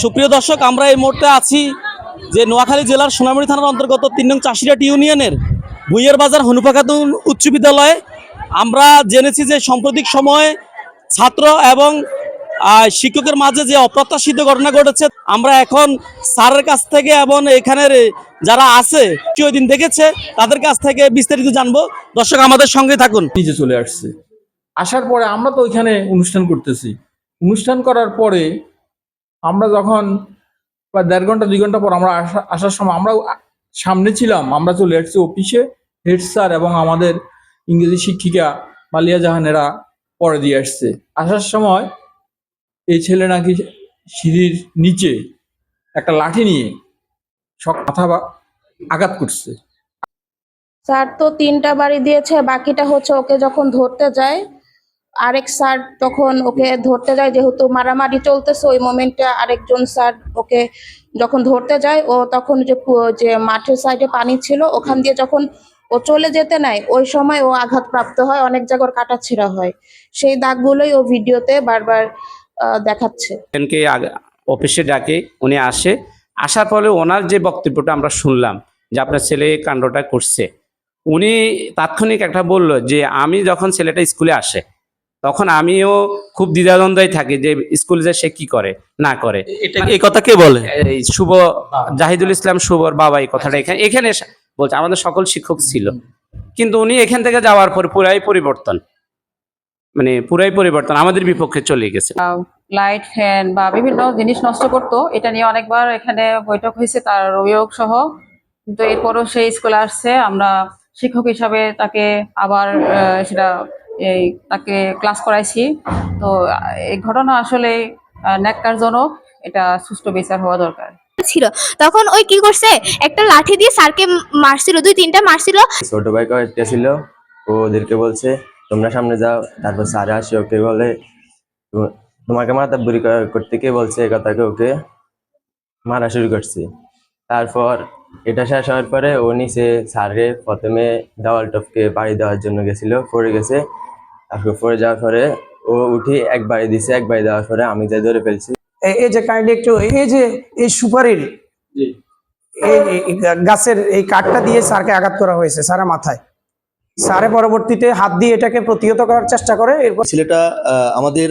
সুপ্রিয় দর্শক, আমরা এই মুহূর্তে আছি যে নোয়াখালী জেলার সোনামুড়ি থানার অন্তর্গত ৩ নং চাষিরাট ইউনিয়নের ভুইয়ের বাজার হনুফা খাতুন উচ্চ বিদ্যালয়ে। আমরা জেনেছি যে সাম্প্রতিক সময়ে ছাত্র এবং শিক্ষকের মাঝে যে অপ্রত্যাশিত ঘটনা ঘটেছে, আমরা এখন স্যারের কাছ থেকে এবং এখানের যারা আছে ওই দিন দেখেছে তাদের কাছ থেকে বিস্তারিত জানবো। দর্শক আমাদের সঙ্গে থাকুন। নিজে চলে আসছে, আসার পরে আমরা তো ওইখানে অনুষ্ঠান করতেছি। অনুষ্ঠান করার পরে আমরা যখন প্রায় 1.5 ঘন্টা 2 ঘন্টা পর আমরা আসার সময় আমরা সামনে ছিলাম, আমরা চলে আসছি অফিসে। হেড স্যার এবং আমাদের ইংরেজি শিক্ষিকা মালিয়া জাহানেরা পরে দিয়ে আসছে। আসার সময় এই ছেলে নাকি সিঁড়ির নিচে একটা লাঠি নিয়ে মাথা আঘাত করছে। স্যার তো 3টা বাড়ি দিয়েছে, বাকিটা হচ্ছে ওকে যখন ধরতে যায় আরেক স্যার তখন ওকে ধরতে যায়, যেহেতু মারামারি চলতেছে ওই মোমেন্টে আরেকজন স্যার ওকে যখন ধরতে যায়, ও তখন যে মাঠের সাইডে পানি ছিল ওখান দিয়ে যখন ও চলে যেতে নেয় ওই সময় ও আঘাতপ্রাপ্ত হয়, অনেক জায়গার কাটাছিঁড়া হয়। সেই দাগগুলোই ও ভিডিওতে বারবার দেখাচ্ছে। অফিসে ডাকে, উনি আসার পরে ওনার যে বক্তব্যটা আমরা শুনলাম যে আপনার ছেলে কাণ্ডটা করছে, উনি তাৎক্ষণিক একটা বললো যে আমি যখন ছেলেটা স্কুলে আসে তখন আমিও খুব দ্বিধাদ্বন্দ্বই থাকি যে স্কুলে যে সে কি করে না করে। এই কথা কে বলে? এই শুভ, জাহিদুল ইসলাম শুভর বাবা এই কথাটা এখানে বলছে। আমাদের সকল শিক্ষক ছিল, কিন্তু উনি এখান থেকে যাওয়ার পর পুরাই পরিবর্তন, আমাদের বিপক্ষে চলে গেছে। লাইট, ফ্যান বা বিভিন্ন জিনিস নষ্ট করতো, এটা নিয়ে অনেকবার এখানে বৈঠক হয়েছে তার অভিযোগ সহ। কিন্তু এরপরও সে স্কুলে আসছে, আমরা শিক্ষক হিসাবে তাকে আবার তাকে ক্লাস করাইছি। তো এই ঘটনা আসলে ন্যাক্কারজনক, এটা সুষ্ঠু বিচার হওয়া দরকার ছিল। তখন ওই কি করছে, একটা লাঠি দিয়ে স্যারকে মারছিল, 2-3টা মারছিল। ছোট ভাই কয়েকটা ছিল, ওদেরকে বলছে তোমরা সামনে যাও। তারপর স্যার আসে, ওকে বলে তোমাকে মাতাব্বরি করতে কে বলছে, এই কথাকে ওকে মারা শুরু করছে। তারপর এটা শেষ হওয়ার পরে ও নিচে স্যারে প্রথমে দেওয়াল টপকে বাড়ি দেওয়ার জন্য গেছিল, পড়ে গেছে। তারপর পড়ে যাওয়ার পরে ও উঠে এক বাড়ি দিছে, এক বাড়ি দেওয়ার পরে আমি যাই ধরে ফেলছি। এই যে কাইন্ডলি একটু এই যে এই সুপারির এই গাছের এই কাঠটা দিয়ে স্যারকে আঘাত করা হয়েছে স্যারের মাথায়। স্যারে পরবর্তীতে হাত দিয়ে এটাকে প্রতিহত করার চেষ্টা করে। এরপর ছেলেটা আমাদের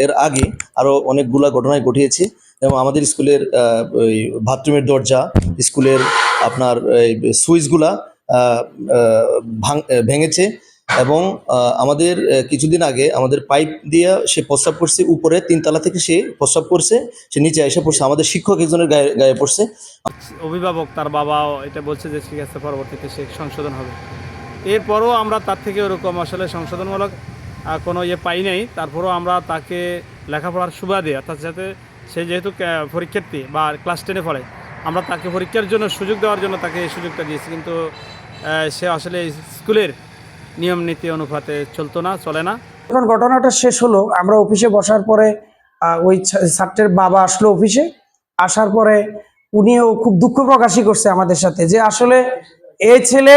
এর আগে আরো অনেকগুলা ঘটনায় ঘটিয়েছে, এবং আমাদের স্কুলের ওই বাথরুমের দরজা, স্কুলের আপনার সুইচগুলা ভেঙেছে, এবং আমাদের কিছুদিন আগে আমাদের পাইপ দিয়ে সে প্রস্রাব করছে, উপরে 3 তলা থেকে সে প্রস্রাব করছে, সে নিচে এসে পড়ছে, আমাদের শিক্ষক একজনের গায়ে পড়ছে। অভিভাবক তার বাবাও এটা বলছে যে ঠিক আছে, পরবর্তীতে সে সংশোধন হবে। এরপরও আমরা তার থেকে ওরকম আসলে সংশোধনমূলক কোনো পাই নাই। তারপরেও আমরা তাকে লেখাপড়ার সুবাদে, অর্থাৎ যাতে সে যেহেতু পরীক্ষার্থী বা ক্লাস 10-এ পড়ে, আমরা তাকে পরীক্ষার জন্য সুযোগ দেওয়ার জন্য তাকে এই সুযোগটা দিয়েছি। কিন্তু সে আসলে স্কুলের নিয়ম নীতি অনুপাতে চলে না। যখন ঘটনাটা শেষ হলো, আমরা অফিসে বসার পরে ওই ছাত্রের বাবা আসলো অফিসে। আসার পরে উনিও খুব দুঃখ প্রকাশই করছে আমাদের সাথে, যে আসলে এই ছেলে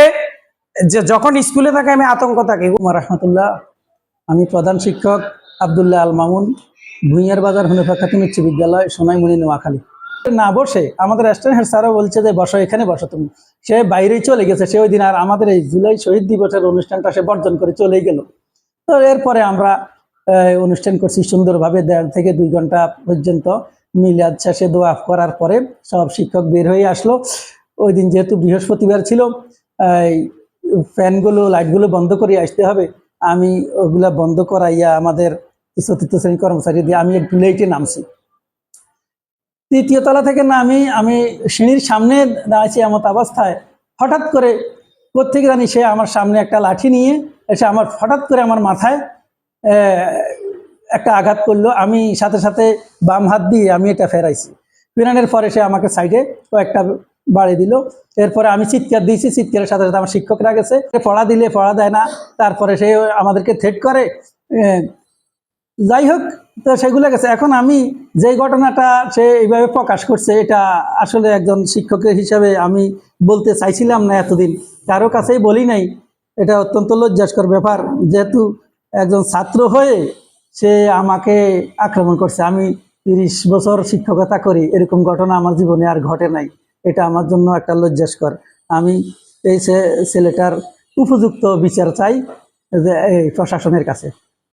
যে যখন স্কুলে থাকে আমি আতঙ্ক থাকি। রহমতুল্লাহ, আমি প্রধান শিক্ষক আবদুল্লাহ আল মামুন, ভুইয়ার বাজার হনুফা খাতুন উচ্চ বিদ্যালয়, সোনাইমুড়ি, নোয়াখালী। না বসে আমাদের অ্যাসিস্ট্যান্ট হেড স্যারও বলছে যে বসো, এখানে বসো তুমি। সে বাইরেই চলে গেছে। সে ওই দিন আর আমাদের এই জুলাই শহীদ দিবসের অনুষ্ঠানটা সে বর্জন করে চলেই গেল। তো এরপরে আমরা অনুষ্ঠান করছি সুন্দরভাবে, 1.5 থেকে 2 ঘন্টা পর্যন্ত। মিলাদ শেষে দোয়া করার পরে সব শিক্ষক বের হয়ে আসলো। ওই দিন যেহেতু বৃহস্পতিবার ছিল, ফ্যানগুলো লাইটগুলো বন্ধ করে আসতে হবে। আমি ওগুলা বন্ধ করাইয়া আমাদের 4র্থ শ্রেণী কর্মচারী দিয়ে আমি একটু লেটে নামছি। 3য় তলা থেকে নামি আমি সিঁড়ির সামনে দাঁড়াইছি এমত অবস্থায়, হঠাৎ করে কোত্থেকে জানি সে আমার সামনে একটা লাঠি নিয়ে এসে হঠাৎ করে আমার মাথায় একটা আঘাত করলো। আমি সাথে সাথে বাম হাত দিয়ে আমি এটা ফেরাইছি। ফেরানোর পরে সে আমাকে সাইডে কয়েকটা বাড়ি দিল। এরপরে আমি চিৎকার দিয়েছি, চিৎকারের সাথে সাথে আমার শিক্ষকরা গেছে, পড়া দিলে পড়া দেয় না। তারপরে সে আমাদেরকে থ্রেট করে। যাই হোক, তো সেগুলো গেছে। এখন আমি যেই ঘটনাটা সে এইভাবে প্রকাশ করছে, এটা আসলে একজন শিক্ষকের হিসাবে আমি বলতে চাইছিলাম না, এতদিন কারো কাছেই বলি নাই। এটা অত্যন্ত লজ্জাস্কর ব্যাপার, যেহেতু একজন ছাত্র হয়ে সে আমাকে আক্রমণ করছে। আমি 30 বছর শিক্ষকতা করি, এরকম ঘটনা আমার জীবনে আর ঘটে নাই। এটা আমার জন্য একটা লজ্জাস্কর। আমি এই ছেলেটার উপযুক্ত বিচার চাই যে এই প্রশাসনের কাছে।